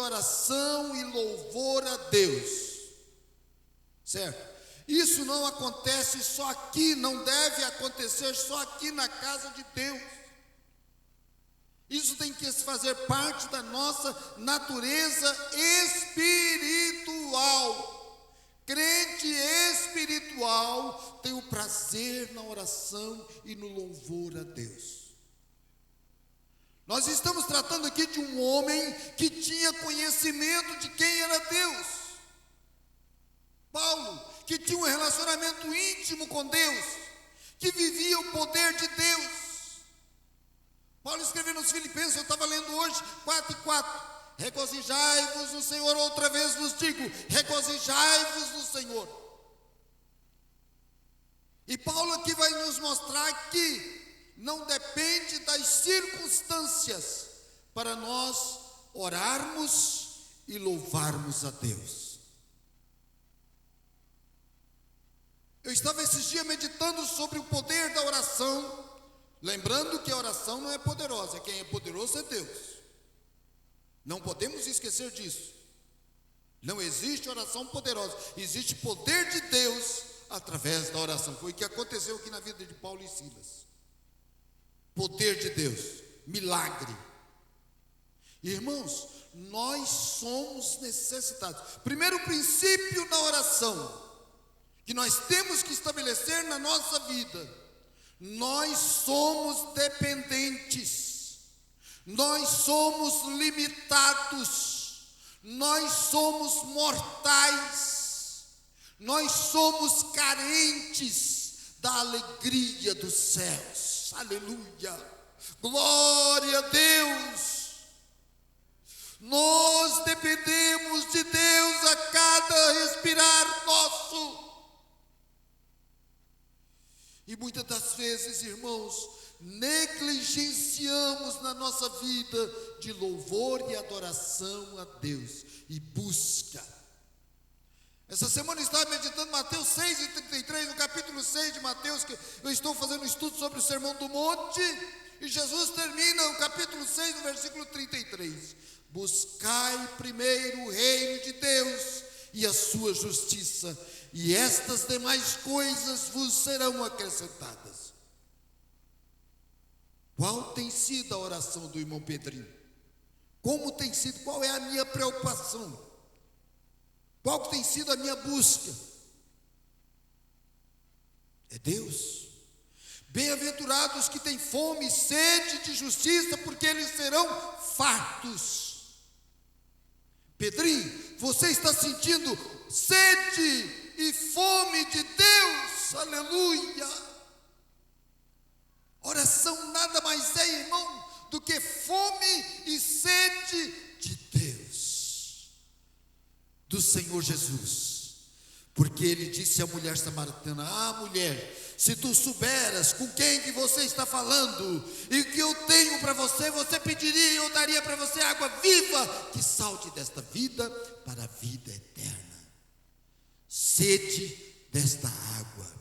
oração e louvor a Deus, certo? Isso não acontece só aqui, não deve acontecer só aqui na casa de Deus. Isso tem que fazer parte da nossa natureza espiritual. Crente espiritual tem o prazer na oração e no louvor a Deus. Nós estamos tratando aqui de um homem que tinha conhecimento de quem era Deus. Paulo, que tinha um relacionamento íntimo com Deus, que vivia o poder de Deus. Paulo escreveu nos Filipenses, eu estava lendo hoje, 4:4. Regozijai-vos no Senhor, outra vez vos digo, regozijai-vos no Senhor. E Paulo aqui vai nos mostrar que não depende das circunstâncias para nós orarmos e louvarmos a Deus. Eu estava esses dias meditando sobre o poder da oração, lembrando que a oração não é poderosa, quem é poderoso é Deus. Não podemos esquecer disso. Não existe oração poderosa, existe poder de Deus através da oração. Foi o que aconteceu aqui na vida de Paulo e Silas. Poder de Deus, milagre. Irmãos, nós somos necessitados. Primeiro princípio na oração que nós temos que estabelecer na nossa vida: nós somos dependentes, nós somos limitados, nós somos mortais, nós somos carentes da alegria dos céus. Aleluia, glória a Deus. Nós dependemos de Deus a cada respirar nosso. E muitas das vezes, irmãos, negligenciamos na nossa vida de louvor e adoração a Deus e busca. Essa semana eu estava meditando Mateus 6:33, no capítulo 6 de Mateus, que eu estou fazendo um estudo sobre o Sermão do Monte, e Jesus termina o capítulo 6, no versículo 33. Buscai primeiro o reino de Deus e a sua justiça, e estas demais coisas vos serão acrescentadas. Qual tem sido a oração do irmão Pedrinho? Como tem sido? Qual é a minha preocupação? Qual tem sido a minha busca? É Deus. Bem-aventurados que têm fome e sede de justiça, porque eles serão fartos. Pedrinho, você está sentindo sede e fome de Deus? Aleluia! Oração nada mais é, irmão, do que fome e sede de Deus, do Senhor Jesus. Porque ele disse à mulher samaritana: ah, mulher, se tu souberas com quem que você está falando e o que eu tenho para você, você pediria e eu daria para você água viva que salte desta vida para a vida eterna. Sede desta água.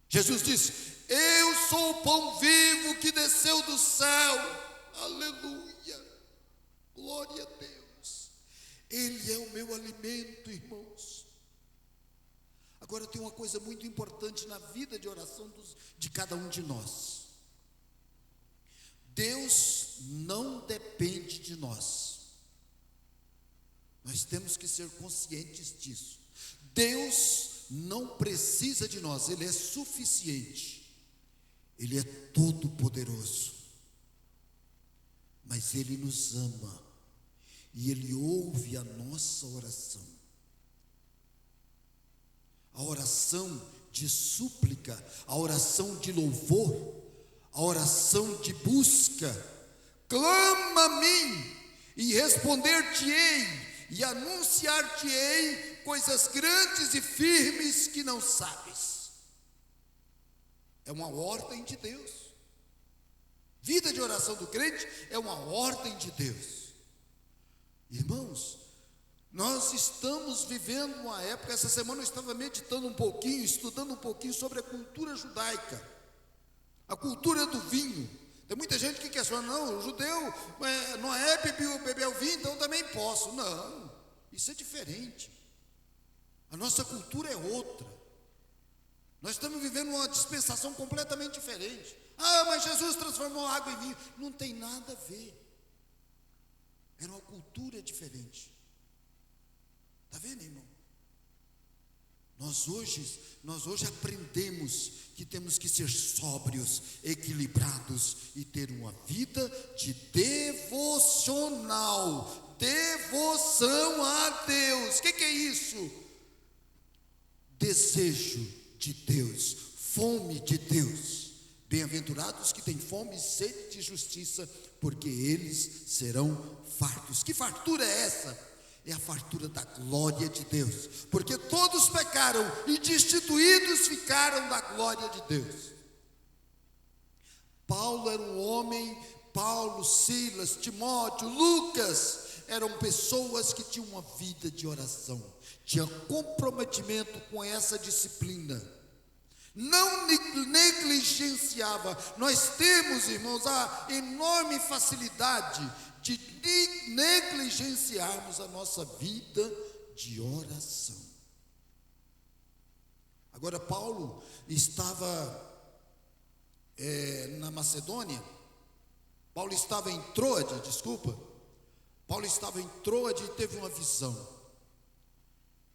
Jesus disse: eu sou o pão vivo que desceu do céu. Aleluia, glória a Deus. Ele é o meu alimento, irmãos. Agora tem uma coisa muito importante na vida de oração de cada um de nós. Deus não depende de nós. Nós temos que ser conscientes disso. Deus não precisa de nós, Ele é suficiente. Ele é todo poderoso. Mas Ele nos ama e Ele ouve a nossa oração. A oração de súplica, a oração de louvor, a oração de busca. Clama a mim e responder-te-ei e anunciar-te-ei coisas grandes e firmes que não sabes. É uma ordem de Deus. Vida de oração do crente é uma ordem de Deus. Irmãos, nós estamos vivendo uma época, essa semana eu estava meditando um pouquinho, estudando um pouquinho sobre a cultura judaica, a cultura do vinho. Tem muita gente que questiona: não, o judeu, Noé bebeu vinho, então também posso. Não, isso é diferente. A nossa cultura é outra. Nós estamos vivendo uma dispensação completamente diferente. Ah, mas Jesus transformou água em vinho. Não tem nada a ver. Era uma cultura diferente. Está vendo, irmão? Nós hoje aprendemos que temos que ser sóbrios, equilibrados e ter uma vida de devocional, devoção a Deus. O que é isso? Desejo de Deus, fome de Deus. Bem-aventurados que têm fome e sede de justiça, porque eles serão fartos. Que fartura é essa? É a fartura da glória de Deus, porque todos pecaram e destituídos ficaram da glória de Deus. Paulo era um homem, Paulo, Silas, Timóteo, Lucas, eram pessoas que tinham uma vida de oração, tinham comprometimento com essa disciplina, não negligenciava. Nós temos, irmãos, a enorme facilidade de negligenciarmos a nossa vida de oração. Agora, Paulo estava na Macedônia. Paulo estava em Troade e teve uma visão.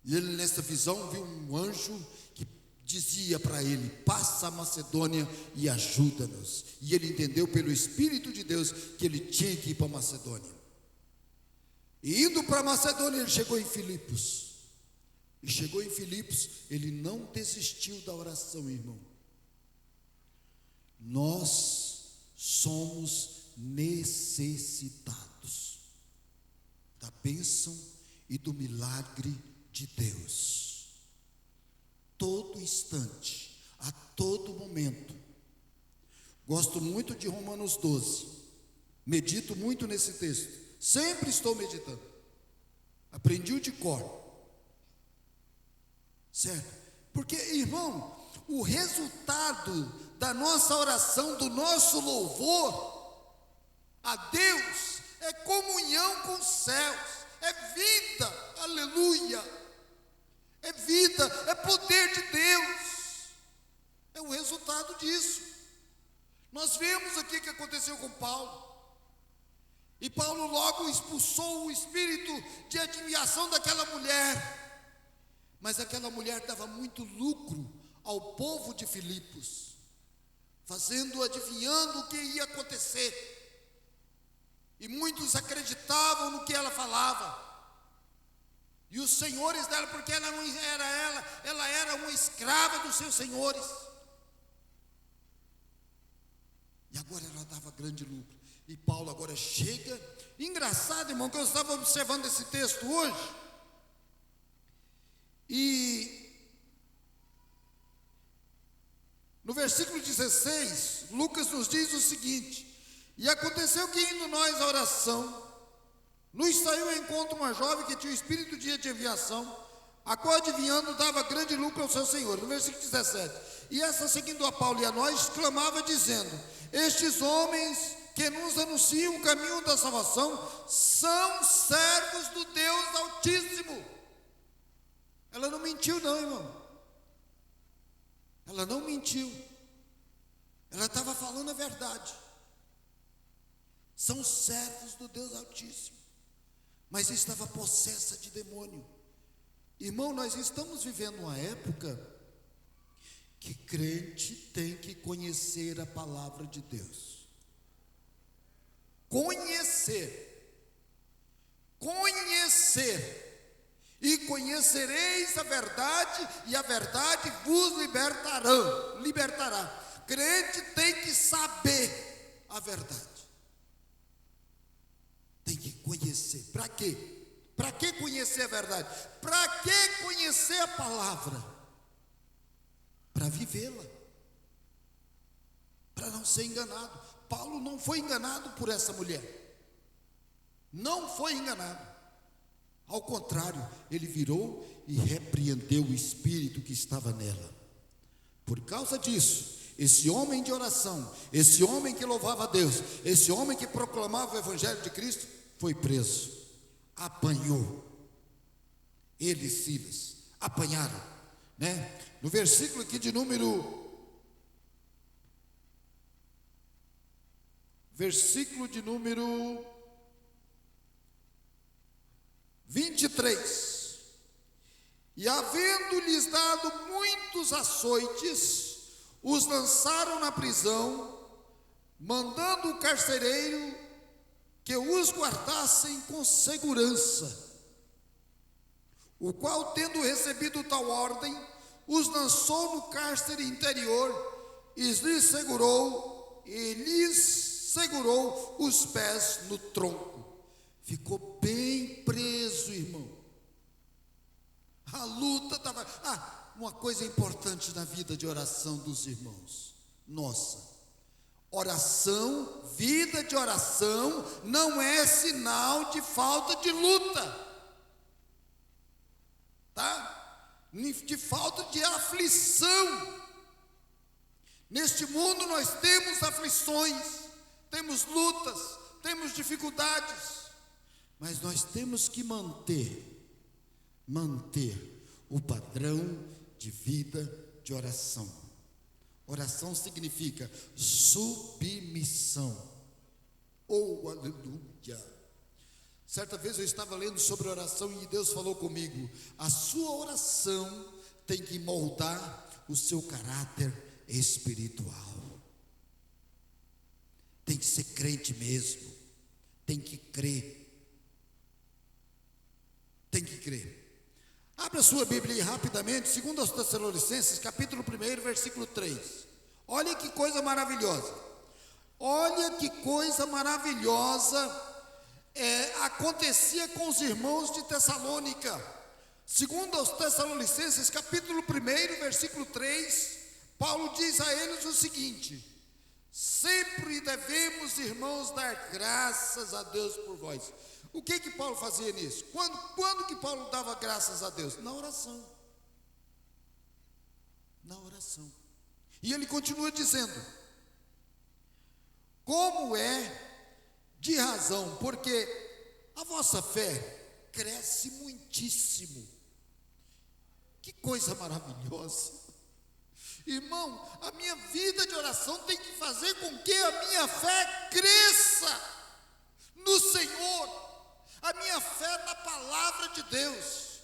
E ele, nessa visão, viu um anjo que dizia para ele: passa a Macedônia e ajuda-nos. E ele entendeu pelo Espírito de Deus que ele tinha que ir para a Macedônia. E indo para a Macedônia, ele chegou em Filipos. E chegou em Filipos, ele não desistiu da oração, irmão. Nós somos necessitados da bênção e do milagre de Deus. Todo instante, a todo momento. Gosto muito de Romanos 12, medito muito nesse texto, sempre estou meditando, aprendi-o de cor, certo? Porque, irmão, o resultado da nossa oração, do nosso louvor a Deus, é comunhão com os céus, é vida, aleluia. É vida, é poder de Deus, é o resultado disso. Nós vemos aqui o que aconteceu com Paulo, e Paulo logo expulsou o espírito de adivinhação daquela mulher, mas aquela mulher dava muito lucro ao povo de Filipos, adivinhando o que ia acontecer, e muitos acreditavam no que ela falava. E os senhores dela, porque ela não era ela era uma escrava dos seus senhores. E agora ela dava grande lucro. E Paulo agora chega. Engraçado, irmão, que eu estava observando esse texto hoje. E no versículo 16, Lucas nos diz o seguinte: e aconteceu que, indo nós à oração, nos saiu ao encontro uma jovem que tinha o espírito de adivinhação, a qual, adivinhando, dava grande lucro ao seu senhor. No versículo 17, e essa, seguindo a Paulo e a nós, clamava dizendo: estes homens que nos anunciam o caminho da salvação são servos do Deus Altíssimo. Ela não mentiu não, irmão. Ela não mentiu. Ela estava falando a verdade. São servos do Deus Altíssimo. Mas estava possessa de demônio. Irmão, nós estamos vivendo uma época que crente tem que conhecer a palavra de Deus. Conhecer. E conhecereis a verdade, e a verdade vos libertará. Crente tem que saber a verdade. Tem que conhecer. Para quê? Para que conhecer a verdade? Para que conhecer a palavra? Para vivê-la. Para não ser enganado. Paulo não foi enganado por essa mulher. Não foi enganado. Ao contrário, ele virou e repreendeu o espírito que estava nela. Por causa disso, esse homem de oração, esse homem que louvava a Deus, esse homem que proclamava o evangelho de Cristo, foi preso. apanhou. Ele e Silas apanharam, né? No versículo aqui de número 23. E havendo-lhes dado muitos açoites, os lançaram na prisão, mandando o carcereiro que os guardassem com segurança, o qual, tendo recebido tal ordem, os lançou no cárcere interior e lhes segurou os pés no tronco. Ficou bem preso, irmão. A luta estava... uma coisa importante na vida de oração dos irmãos. Nossa, oração, vida de oração, não é sinal de falta de luta, tá? De falta de aflição. Neste mundo nós temos aflições, temos lutas, temos dificuldades, mas nós temos que manter o padrão de vida de oração. Oração significa submissão. Oh, aleluia! Certa vez eu estava lendo sobre oração e Deus falou comigo: a sua oração tem que moldar o seu caráter espiritual. Tem que ser crente mesmo, tem que crer. Tem que crer. Abra sua Bíblia aí rapidamente, 2 Tessalonicenses, capítulo 1, versículo 3. Olha que coisa maravilhosa. Olha que coisa maravilhosa acontecia com os irmãos de Tessalônica. 2 Tessalonicenses, capítulo 1, versículo 3, Paulo diz a eles o seguinte: sempre devemos, irmãos, dar graças a Deus por vós. O que Paulo fazia nisso? Quando que Paulo dava graças a Deus? Na oração. Na oração. E ele continua dizendo: como é de razão, porque a vossa fé cresce muitíssimo. Que coisa maravilhosa. Irmão, a minha vida de oração tem que fazer com que a minha fé cresça no Senhor, a minha fé na palavra de Deus.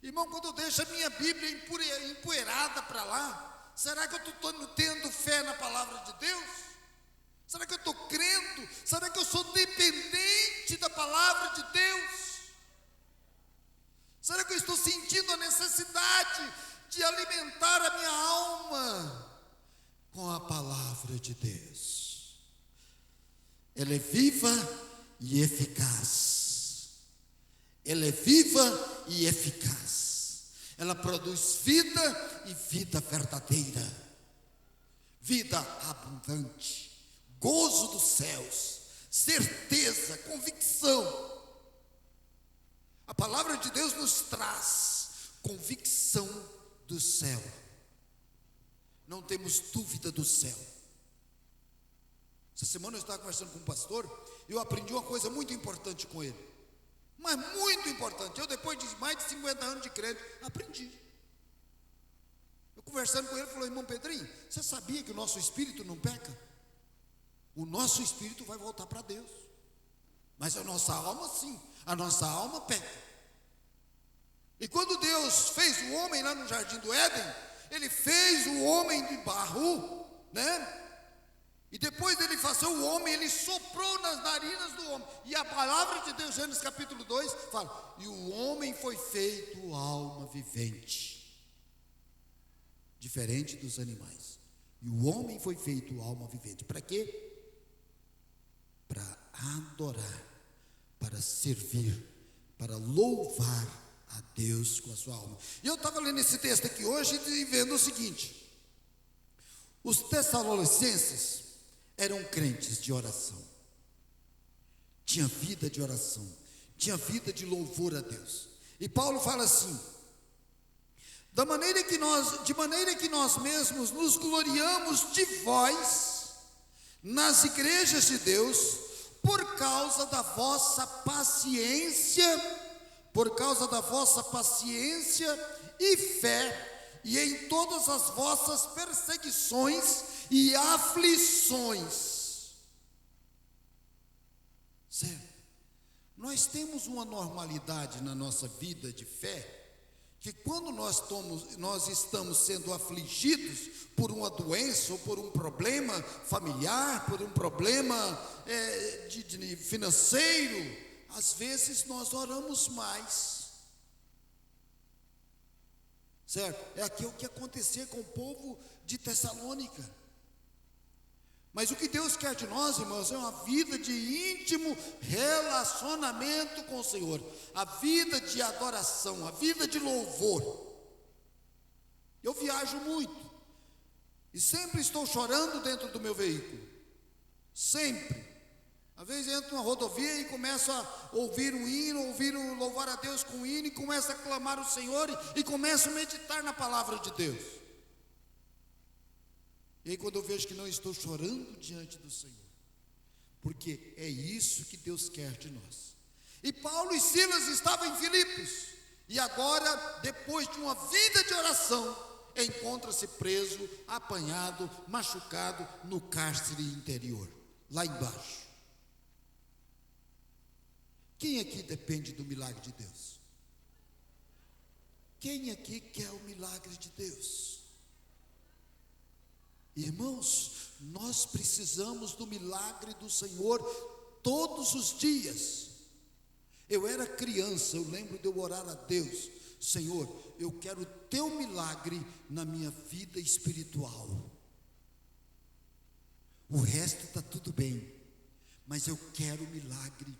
Irmão, quando eu deixo a minha Bíblia empoeirada para lá, será que eu estou tendo fé na palavra de Deus? Será que eu estou crendo? Será que eu sou dependente da palavra de Deus? Será que eu estou sentindo a necessidade de alimentar a minha alma com a palavra de Deus? Ela é viva e eficaz. Ela é viva e eficaz. Ela produz vida e vida verdadeira, vida abundante, gozo dos céus, certeza, convicção. A palavra de Deus nos traz convicção do céu. Não temos dúvida do céu. Essa semana eu estava conversando com um pastor e eu aprendi uma coisa muito importante com ele. Mas muito importante. Eu, depois de mais de 50 anos de crente, aprendi. Eu conversando com ele, falou: irmão Pedrinho, você sabia que o nosso espírito não peca? O nosso espírito vai voltar para Deus, mas a nossa alma sim, a nossa alma peca. E quando Deus fez o homem lá no jardim do Éden, Ele fez o homem de barro, né? E depois dele fazer o homem, Ele soprou nas narinas do homem. E a palavra de Deus, Gênesis capítulo 2, fala: e o homem foi feito alma vivente, diferente dos animais. E o homem foi feito alma vivente. Para quê? Para adorar, para servir, para louvar a Deus com a sua alma. E eu estava lendo esse texto aqui hoje e vendo o seguinte: os tessalonicenses eram crentes de oração, tinha vida de oração, tinha vida de louvor a Deus. E Paulo fala assim: de maneira que nós mesmos nos gloriamos de vós nas igrejas de Deus, por causa da vossa paciência e fé, e em todas as vossas perseguições e aflições. Certo? Nós temos uma normalidade na nossa vida de fé, que quando nós estamos sendo afligidos por uma doença, ou por um problema familiar, por um problema de financeiro, às vezes nós oramos mais. Certo? É aquilo que acontecia com o povo de Tessalônica. Mas o que Deus quer de nós, irmãos, é uma vida de íntimo relacionamento com o Senhor, a vida de adoração, a vida de louvor. Eu viajo muito, e sempre estou chorando dentro do meu veículo, sempre. Às vezes entro numa rodovia e começo a ouvir um hino, louvar a Deus com um hino, e começo a clamar o Senhor, e começo a meditar na palavra de Deus. E aí quando eu vejo que não estou chorando diante do Senhor, porque é isso que Deus quer de nós. E Paulo e Silas estavam em Filipos, e agora, depois de uma vida de oração, encontra-se preso, apanhado, machucado no cárcere interior, lá embaixo. Quem aqui depende do milagre de Deus? Quem aqui quer o milagre de Deus? Irmãos, nós precisamos do milagre do Senhor todos os dias. Eu era criança, eu lembro de eu orar a Deus: Senhor, eu quero o teu milagre na minha vida espiritual. O resto está tudo bem, mas eu quero o milagre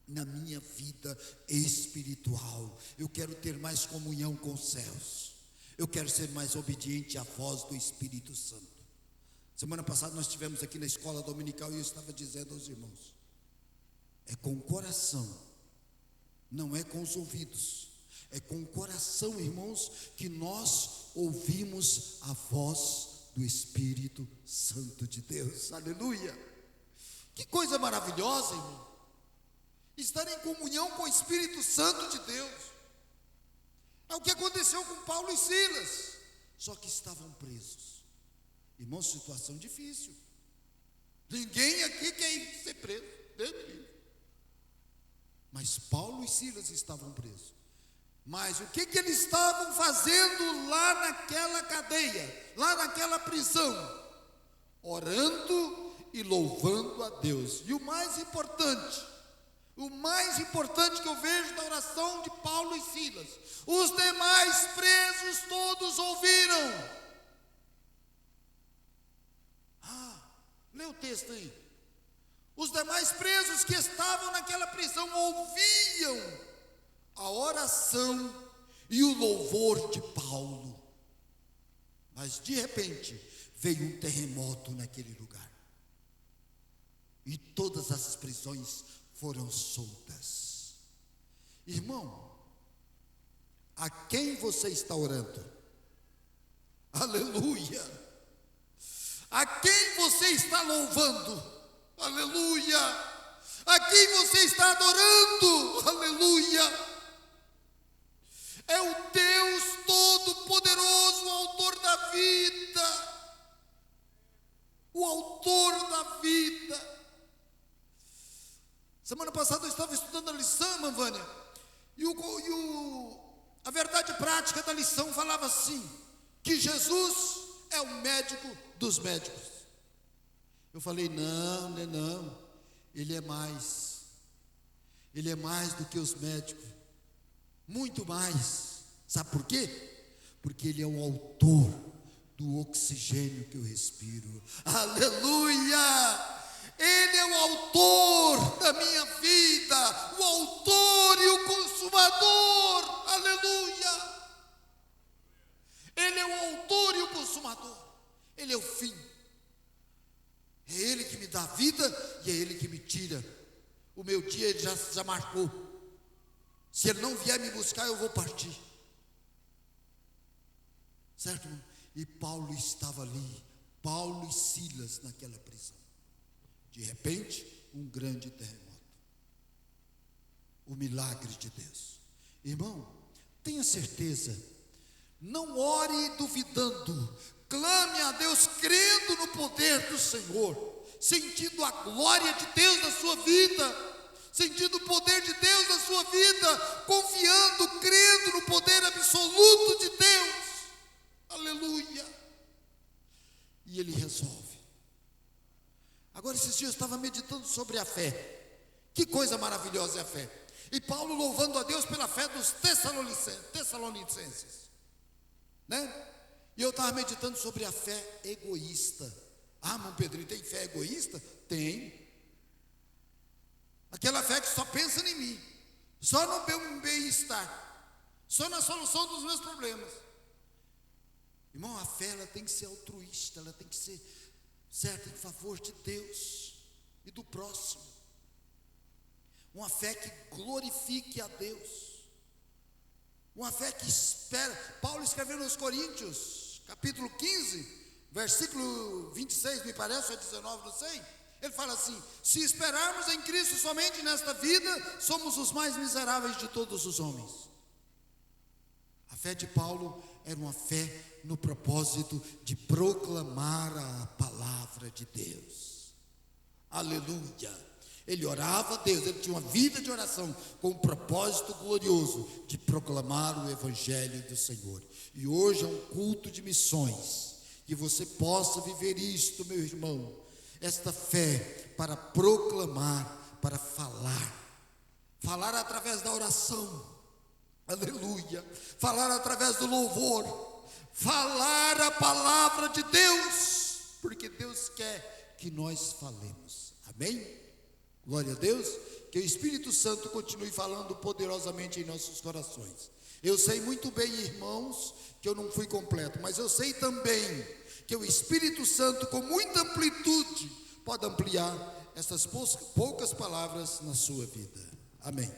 na minha vida espiritual. Eu quero ter mais comunhão com os céus. Eu quero ser mais obediente à voz do Espírito Santo. Semana passada nós estivemos aqui na escola dominical, e eu estava dizendo aos irmãos: é com o coração, não é com os ouvidos, é com o coração, irmãos, que nós ouvimos a voz do Espírito Santo de Deus. Aleluia! Que coisa maravilhosa, irmão, estar em comunhão com o Espírito Santo de Deus. É o que aconteceu com Paulo e Silas, só que estavam presos. Irmãos, situação difícil. Ninguém aqui quer ser preso, Deus me livre. Mas Paulo e Silas estavam presos. Mas o que eles estavam fazendo lá naquela cadeia, lá naquela prisão? Orando e louvando a Deus. E o mais importante que eu vejo da oração de Paulo e Silas: os demais presos todos ouviram. Lê o texto aí. Os demais presos que estavam naquela prisão ouviam a oração e o louvor de Paulo. Mas de repente veio um terremoto naquele lugar, e todas as prisões foram soltas. Irmão, a quem você está orando? Aleluia! A quem você está louvando? Aleluia! A quem você está adorando? Aleluia! É o Deus Todo-Poderoso, o autor da vida. O autor da vida. Semana passada eu estava estudando a lição, irmã Vânia, e a verdade prática da lição falava assim: que Jesus é o médico dos médicos. Eu falei: não, não, ele é mais do que os médicos, muito mais. Sabe por quê? Porque ele é o autor do oxigênio que eu respiro. Aleluia! Ele é o autor da minha vida, o autor e o consumador. Aleluia! Ele é o autor e o consumador. Ele é o fim. É Ele que me dá vida e é Ele que me tira. O meu dia Ele já marcou. Se Ele não vier me buscar, eu vou partir. Certo, irmão? E Paulo estava ali, Paulo e Silas naquela prisão. De repente, um grande terremoto. O milagre de Deus. Irmão, tenha certeza, não ore duvidando, clame a Deus crendo no poder do Senhor, sentindo a glória de Deus na sua vida, sentindo o poder de Deus na sua vida, confiando, crendo no poder absoluto de Deus. Aleluia. E Ele resolve. Agora, esses dias eu estava meditando sobre a fé. Que coisa maravilhosa é a fé. E Paulo louvando a Deus pela fé dos Tessalonicenses, né? E eu estava meditando sobre a fé egoísta. Ah, irmão Pedrinho, tem fé egoísta? Tem. Aquela fé que só pensa em mim, só no meu bem-estar, só na solução dos meus problemas. Irmão, a fé ela tem que ser altruísta, ela tem que ser certa em favor de Deus e do próximo. Uma fé que glorifique a Deus, uma fé que espera. Paulo escreveu nos Coríntios, capítulo 15, versículo 26, me parece, ou 19, não sei. Ele fala assim: se esperarmos em Cristo somente nesta vida, somos os mais miseráveis de todos os homens. A fé de Paulo era uma fé no propósito de proclamar a palavra de Deus. Aleluia. Ele orava a Deus, ele tinha uma vida de oração com um propósito glorioso de proclamar o evangelho do Senhor. E hoje é um culto de missões, que você possa viver isto, meu irmão, esta fé para proclamar, para falar através da oração, aleluia, falar através do louvor, falar a palavra de Deus, porque Deus quer que nós falemos, amém? Glória a Deus, que o Espírito Santo continue falando poderosamente em nossos corações. Eu sei muito bem, irmãos, que eu não fui completo, mas eu sei também que o Espírito Santo, com muita amplitude, pode ampliar essas poucas palavras na sua vida. Amém.